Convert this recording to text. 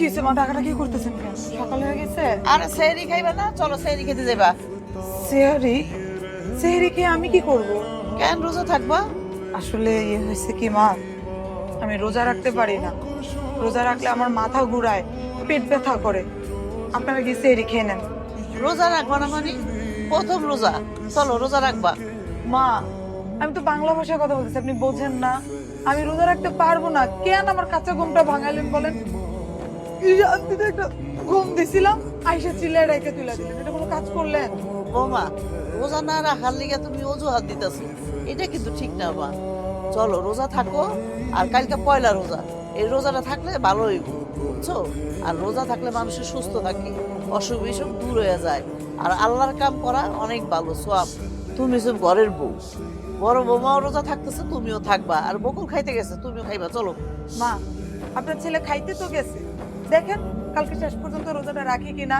কি হয়েছে মা, টাকাটা কি করতেছেন কেন? সকাল হয়ে গেছে। আর সেহরি খাইবা না? চলো সেহরি খেতে যাবা। সেহরি? সেহরি খেয়ে আমি কি করব? কেন রোজা থাকবা? আসলে ইয়ে হয়েছে কি মা, আমি রোজা রাখতে পারি না। রোজা রাখলে আমার মাথা ঘুরায়, পেট ব্যথা করে। আপনারা কি সেহরি খেয়ে নেন? রোজা রাখবা না মানে? প্রথম রোজা, চলো রোজা রাখবা। মা, আমি তো বাংলা ভাষায় কথা বলতেছি, আপনি বোঝেন না? আমি রোজা রাখতে পারবো না। কেন আমার কাঁচা ঘুমটা ভাঙালেন বলেন? শান্তিতে একটা ঘুম দিছিলাম, আইসা চিল্লায় রেখে তুলে দিলেন। এটা কোনো কাজ করলেন? বৌমা, রোজা না রাখার লিগে তুমি অজুহাত দিতেছো, এটা কিন্তু ঠিক না মা। চলো রোজা থাকো, আর কালকে পয়লা রোজা, এই রোজাটা থাকলে ভালো হইব, বুঝছো? আর রোজা থাকলে মানুষের সুস্থ থাকে, অসুখ বিসুখ দূর হয়ে যায়। আর আল্লাহর কাম করা অনেক ভালো সোয়াব। তুমি সব ঘরের বউ, বড় বৌমাও রোজা থাকতেছে, তুমিও থাকবা। আর বকুল খাইতে গেছে, তুমিও খাইবা, চলো। মা, আপনার ছেলে খাইতে তো গেছে, দেখেন কালকে শেষ পর্যন্ত রোজাটা রাখি কিনা।